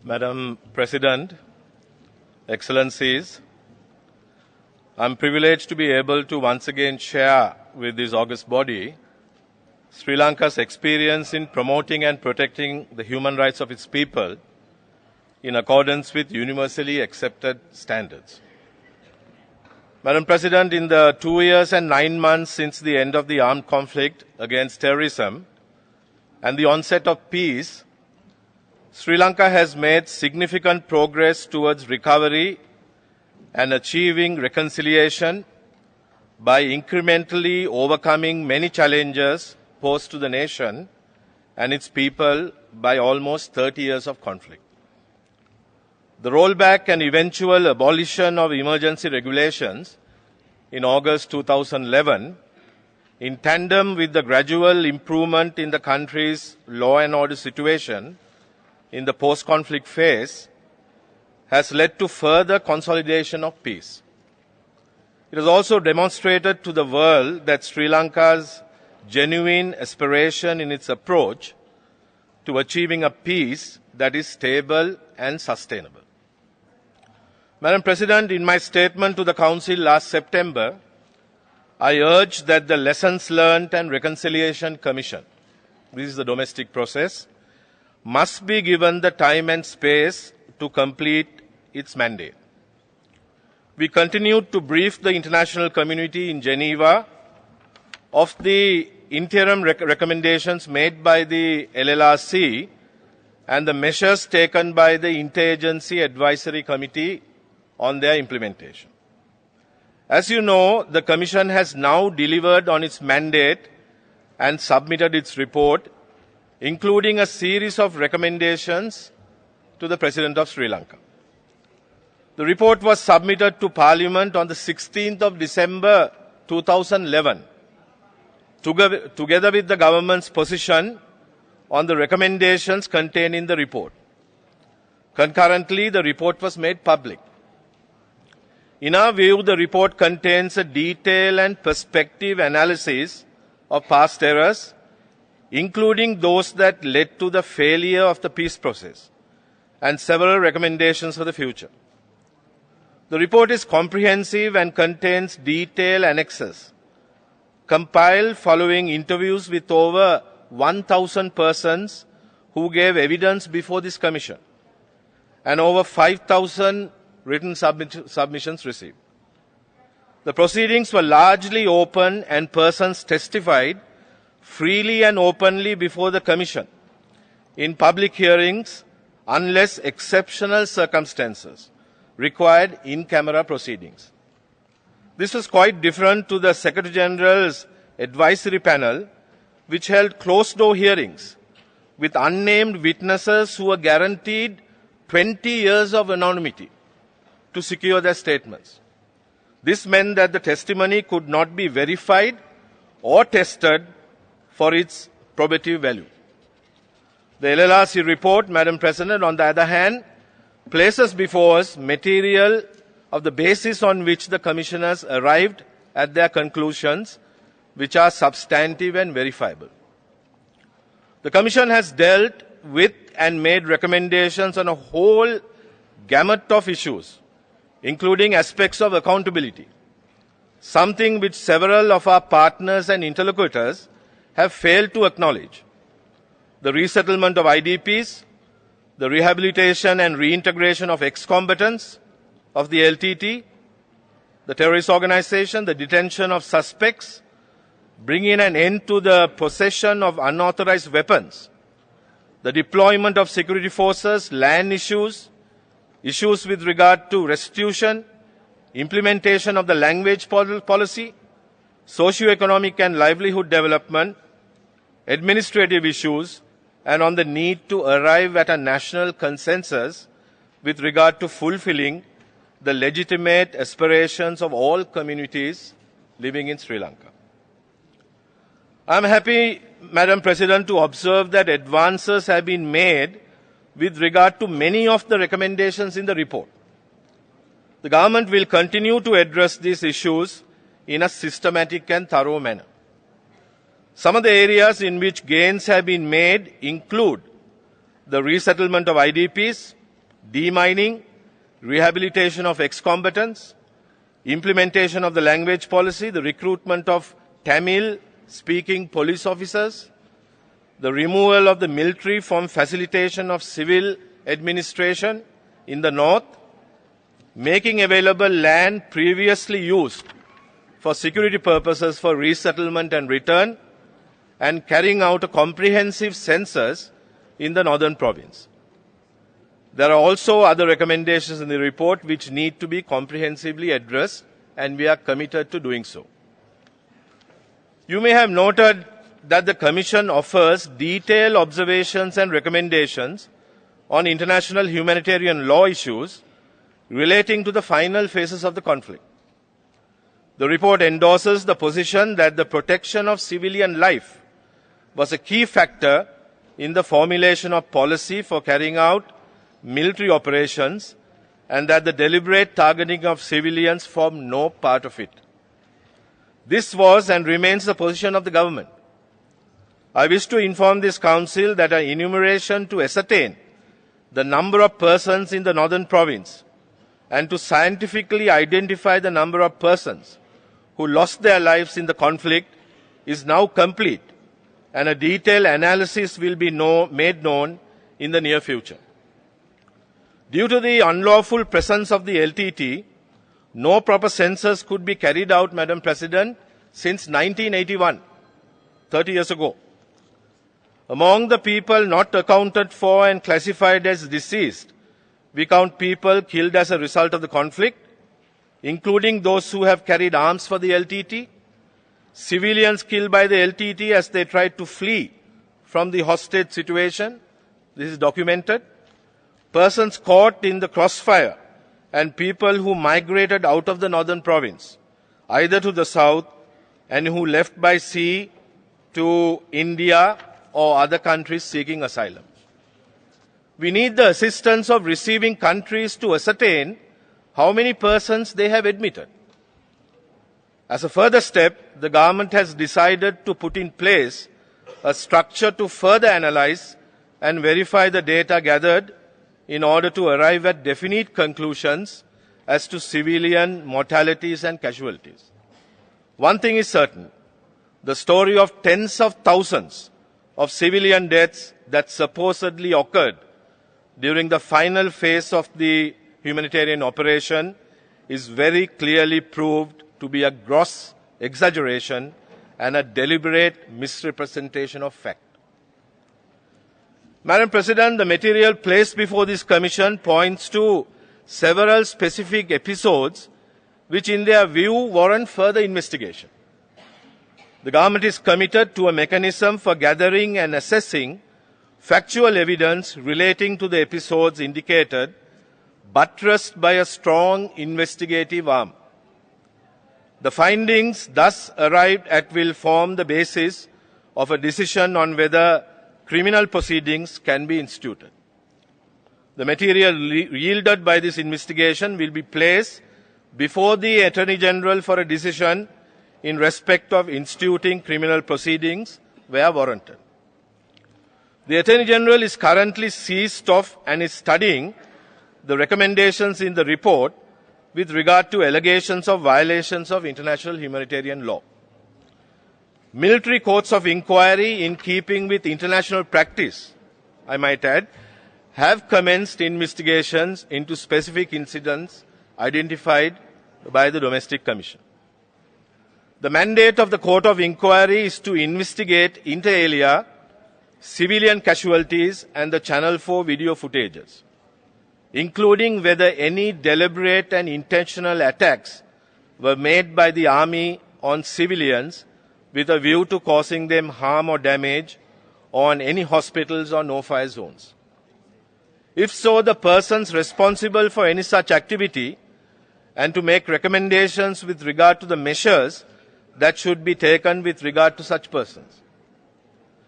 Madam President, Excellencies, I am privileged to be able to once again share with this august body Sri Lanka's experience in promoting and protecting the human rights of its people in accordance with universally accepted standards. Madam President, in the 2 years and 9 months since the end of the armed conflict against terrorism and the onset of peace, Sri Lanka has made significant progress towards recovery and achieving reconciliation by incrementally overcoming many challenges posed to the nation and its people by almost 30 years of conflict. The rollback and eventual abolition of emergency regulations in August 2011, in tandem with the gradual improvement in the country's law and order situation in the post-conflict phase, has led to further consolidation of peace. It has also demonstrated to the world that Sri Lanka's genuine aspiration in its approach to achieving a peace that is stable and sustainable. Madam President, in my statement to the Council last September, I urged that the Lessons Learned and Reconciliation Commission, this is the domestic process, must be given the time and space to complete its mandate. We continued to brief the international community in Geneva of the interim recommendations made by the LLRC and the measures taken by the Interagency Advisory Committee on their implementation. As you know, the Commission has now delivered on its mandate and submitted its report, including a series of recommendations to the President of Sri Lanka. The report was submitted to Parliament on the 16th of December 2011, together with the government's position on the recommendations contained in the report. Concurrently, the report was made public. In our view, the report contains a detailed and perspective analysis of past errors, including those that led to the failure of the peace process, and several recommendations for the future. The report is comprehensive and contains detailed annexes, compiled following interviews with over 1,000 persons who gave evidence before this Commission, and over 5,000 written submissions received. The proceedings were largely open and persons testified freely and openly before the Commission in public hearings unless exceptional circumstances required in-camera proceedings. This was quite different to the Secretary General's advisory panel, which held closed-door hearings with unnamed witnesses who were guaranteed 20 years of anonymity to secure their statements. This meant that the testimony could not be verified or tested for its probative value. The LLRC report, Madam President, on the other hand, places before us material of the basis on which the Commissioners arrived at their conclusions, which are substantive and verifiable. The Commission has dealt with and made recommendations on a whole gamut of issues, including aspects of accountability, something which several of our partners and interlocutors have failed to acknowledge. The resettlement of IDPs, the rehabilitation and reintegration of ex-combatants of the LTT, the terrorist organization, the detention of suspects, bringing an end to the possession of unauthorized weapons, the deployment of security forces, land issues, issues with regard to restitution, implementation of the language policy, socio-economic and livelihood development, administrative issues, and on the need to arrive at a national consensus with regard to fulfilling the legitimate aspirations of all communities living in Sri Lanka. I am happy, Madam President, to observe that advances have been made with regard to many of the recommendations in the report. The government will continue to address these issues in a systematic and thorough manner. Some of the areas in which gains have been made include the resettlement of IDPs, demining, rehabilitation of ex-combatants, implementation of the language policy, the recruitment of Tamil-speaking police officers, the removal of the military from facilitation of civil administration in the north, making available land previously used for security purposes for resettlement and return, and carrying out a comprehensive census in the northern province. There are also other recommendations in the report which need to be comprehensively addressed, and we are committed to doing so. You may have noted that the Commission offers detailed observations and recommendations on international humanitarian law issues relating to the final phases of the conflict. The report endorses the position that the protection of civilian life was a key factor in the formulation of policy for carrying out military operations, and that the deliberate targeting of civilians formed no part of it. This was and remains the position of the government. I wish to inform this Council that an enumeration to ascertain the number of persons in the northern province and to scientifically identify the number of persons who lost their lives in the conflict is now complete, and a detailed analysis will be made known in the near future. Due to the unlawful presence of the LTT, no proper census could be carried out, Madam President, since 1981, 30 years ago. Among the people not accounted for and classified as deceased, we count people killed as a result of the conflict, including those who have carried arms for the LTT, civilians killed by the LTT as they tried to flee from the hostage situation. This is documented. Persons caught in the crossfire, and people who migrated out of the northern province, either to the south and who left by sea to India or other countries seeking asylum. We need the assistance of receiving countries to ascertain how many persons they have admitted. As a further step, the government has decided to put in place a structure to further analyze and verify the data gathered in order to arrive at definite conclusions as to civilian mortalities and casualties. One thing is certain: the story of tens of thousands of civilian deaths that supposedly occurred during the final phase of the humanitarian operation is very clearly proved to be a gross exaggeration and a deliberate misrepresentation of fact. Madam President, the material placed before this Commission points to several specific episodes which in their view warrant further investigation. The government is committed to a mechanism for gathering and assessing factual evidence relating to the episodes indicated, buttressed by a strong investigative arm. The findings thus arrived at will form the basis of a decision on whether criminal proceedings can be instituted. The material yielded by this investigation will be placed before the Attorney General for a decision in respect of instituting criminal proceedings where warranted. The Attorney General is currently seized of and is studying the recommendations in the report with regard to allegations of violations of international humanitarian law. Military courts of inquiry, in keeping with international practice, I might add, have commenced investigations into specific incidents identified by the Domestic Commission. The mandate of the Court of Inquiry is to investigate inter alia civilian casualties and the Channel 4 video footages, including whether any deliberate and intentional attacks were made by the army on civilians with a view to causing them harm or damage on any hospitals or no-fire zones. If so, the persons responsible for any such activity, and to make recommendations with regard to the measures that should be taken with regard to such persons.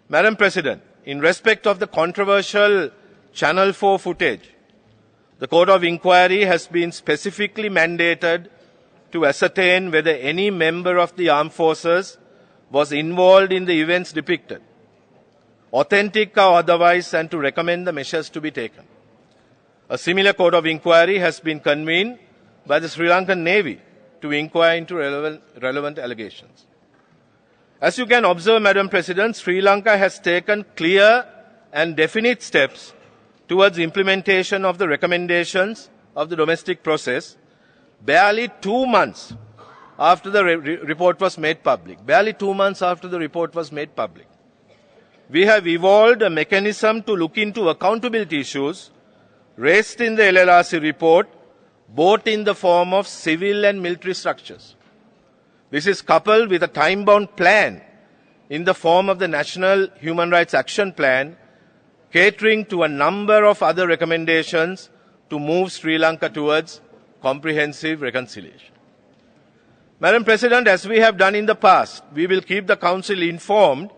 Madam President, in respect of the controversial Channel 4 footage, the Court of Inquiry has been specifically mandated to ascertain whether any member of the armed forces was involved in the events depicted, authentic or otherwise, and to recommend the measures to be taken. A similar court of inquiry has been convened by the Sri Lankan Navy to inquire into relevant allegations. As you can observe, Madam President, Sri Lanka has taken clear and definite steps towards implementation of the recommendations of the domestic process barely 2 months after the report was made public. Barely 2 months after the report was made public. We have evolved a mechanism to look into accountability issues raised in the LLRC report, both in the form of civil and military structures. This is coupled with a time-bound plan in the form of the National Human Rights Action Plan, catering to a number of other recommendations to move Sri Lanka towards comprehensive reconciliation. Madam President, as we have done in the past, we will keep the Council informed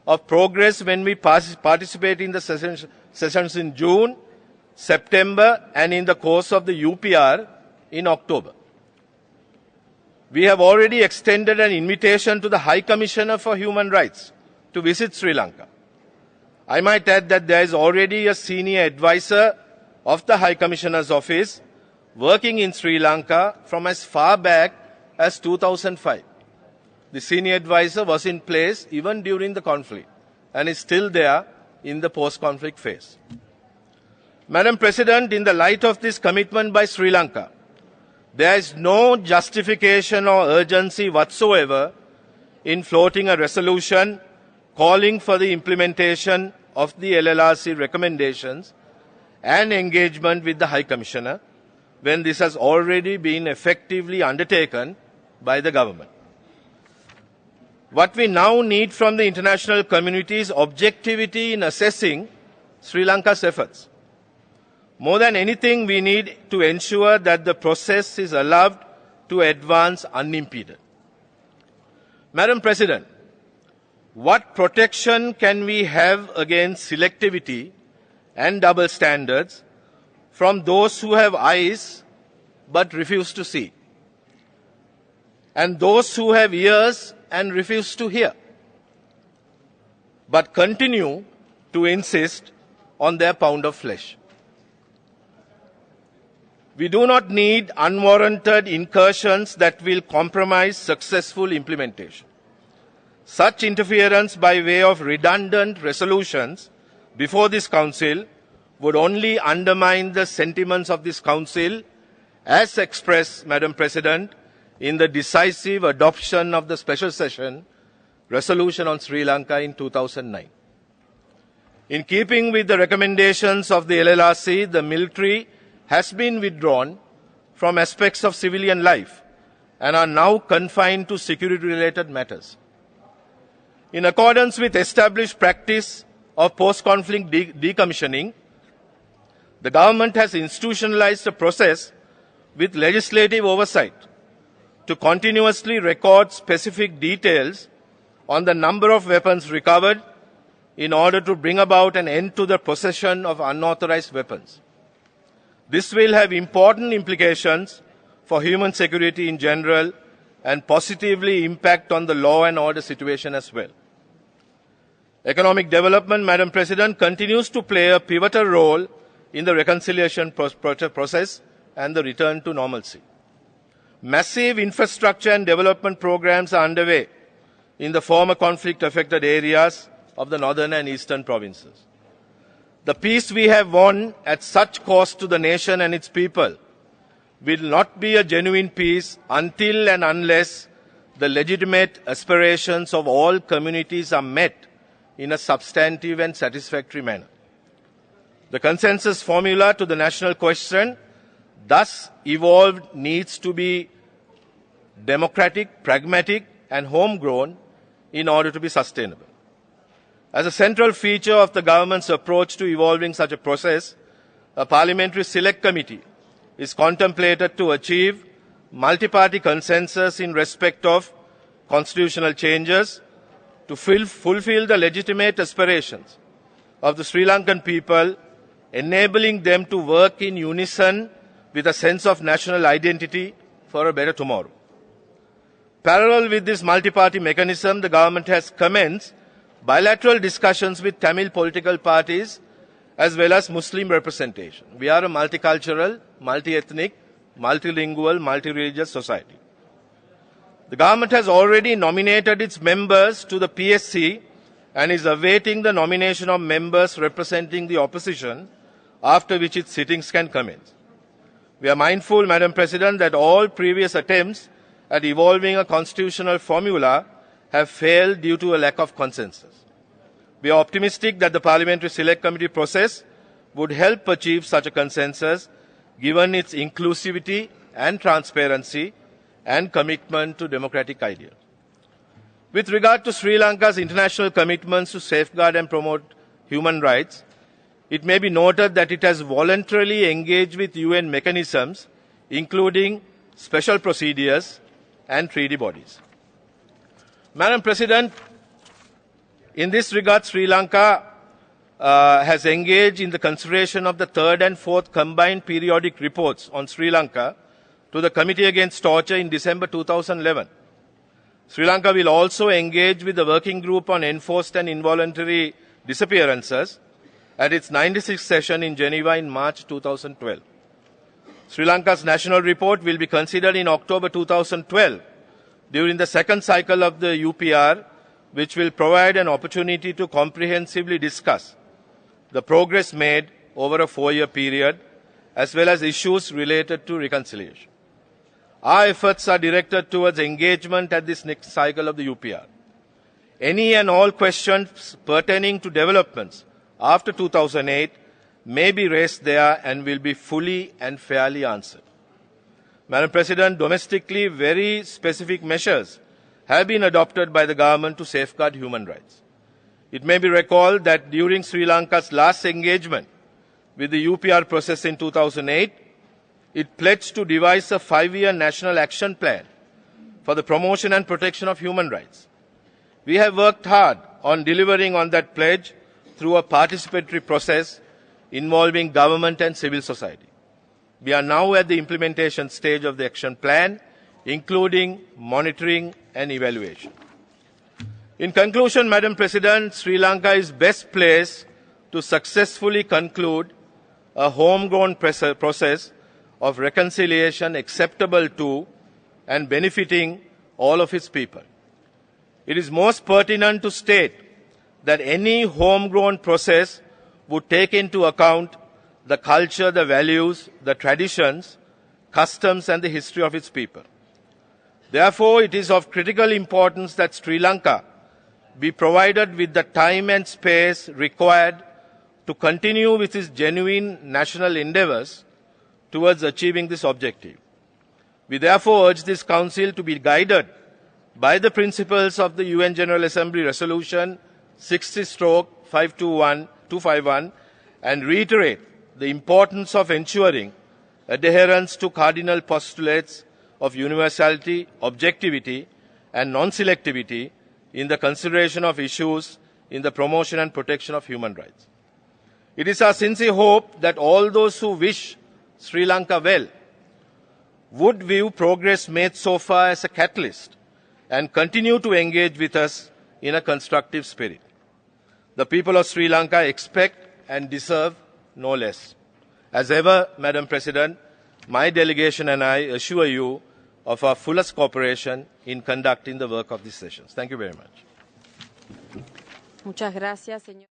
of progress when we participate in the sessions in June, September, and in the course of the UPR in October. We have already extended an invitation to the High Commissioner for Human Rights to visit Sri Lanka. I might add that there is already a senior advisor of the High Commissioner's office working in Sri Lanka from as far back as 2005. The senior advisor was in place even during the conflict and is still there in the post-conflict phase. Madam President, in the light of this commitment by Sri Lanka, there is no justification or urgency whatsoever in floating a resolution calling for the implementation of the LLRC recommendations and engagement with the High Commissioner when this has already been effectively undertaken by the government. What we now need from the international community is objectivity in assessing Sri Lanka's efforts. More than anything, we need to ensure that the process is allowed to advance unimpeded. Madam President, what protection can we have against selectivity and double standards from those who have eyes but refuse to see, and those who have ears and refuse to hear, but continue to insist on their pound of flesh? We do not need unwarranted incursions that will compromise successful implementation. Such interference by way of redundant resolutions before this Council would only undermine the sentiments of this Council as expressed, Madam President, in the decisive adoption of the special session resolution on Sri Lanka in 2009. In keeping with the recommendations of the LLRC, the military has been withdrawn from aspects of civilian life and are now confined to security-related matters. In accordance with established practice of post-conflict decommissioning, the government has institutionalized a process with legislative oversight to continuously record specific details on the number of weapons recovered in order to bring about an end to the possession of unauthorized weapons. This will have important implications for human security in general and positively impact on the law and order situation as well. Economic development, Madam President, continues to play a pivotal role in the reconciliation process and the return to normalcy. Massive infrastructure and development programs are underway in the former conflict-affected areas of the northern and eastern provinces. The peace we have won at such cost to the nation and its people will not be a genuine peace until and unless the legitimate aspirations of all communities are met in a substantive and satisfactory manner. The consensus formula to the national question thus evolved needs to be democratic, pragmatic, and homegrown in order to be sustainable. As a central feature of the government's approach to evolving such a process, a parliamentary select committee is contemplated to achieve multi-party consensus in respect of constitutional changes to fulfill the legitimate aspirations of the Sri Lankan people, enabling them to work in unison with a sense of national identity for a better tomorrow. Parallel with this multi-party mechanism, the government has commenced bilateral discussions with Tamil political parties as well as Muslim representation. We are a multicultural, multi-ethnic, multilingual, multi-religious society. The government has already nominated its members to the PSC and is awaiting the nomination of members representing the opposition, after which its sittings can commence. We are mindful, Madam President, that all previous attempts at evolving a constitutional formula have failed due to a lack of consensus. We are optimistic that the Parliamentary Select Committee process would help achieve such a consensus, given its inclusivity and transparency and commitment to democratic ideals. With regard to Sri Lanka's international commitments to safeguard and promote human rights, it may be noted that it has voluntarily engaged with UN mechanisms, including special procedures and treaty bodies. Madam President, in this regard, Sri Lanka has engaged in the consideration of the third and fourth combined periodic reports on Sri Lanka to the Committee Against Torture in December 2011. Sri Lanka will also engage with the Working Group on Enforced and Involuntary Disappearances at its 96th session in Geneva in March 2012. Sri Lanka's national report will be considered in October 2012 during the second cycle of the UPR, which will provide an opportunity to comprehensively discuss the progress made over a 4-year period, as well as issues related to reconciliation. Our efforts are directed towards engagement at this next cycle of the UPR. Any and all questions pertaining to developments after 2008 may be raised there and will be fully and fairly answered. Madam President, domestically, very specific measures have been adopted by the government to safeguard human rights. It may be recalled that during Sri Lanka's last engagement with the UPR process in 2008, it pledged to devise a 5-year national action plan for the promotion and protection of human rights. We have worked hard on delivering on that pledge through a participatory process involving government and civil society. We are now at the implementation stage of the action plan, including monitoring and evaluation. In conclusion, Madam President, Sri Lanka is best placed to successfully conclude a homegrown process of reconciliation acceptable to and benefiting all of its people. It is most pertinent to state that any homegrown process would take into account the culture, the values, the traditions, customs, and the history of its people. Therefore, it is of critical importance that Sri Lanka be provided with the time and space required to continue with its genuine national endeavors towards achieving this objective. We therefore urge this Council to be guided by the principles of the UN General Assembly Resolution 60/521 and reiterate the importance of ensuring adherence to cardinal postulates of universality, objectivity, and non-selectivity in the consideration of issues in the promotion and protection of human rights. It is our sincere hope that all those who wish Sri Lanka well would view progress made so far as a catalyst and continue to engage with us in a constructive spirit. The people of Sri Lanka expect and deserve no less. As ever, Madam President, my delegation and I assure you of our fullest cooperation in conducting the work of these sessions. Thank you very much. Muchas gracias, señor.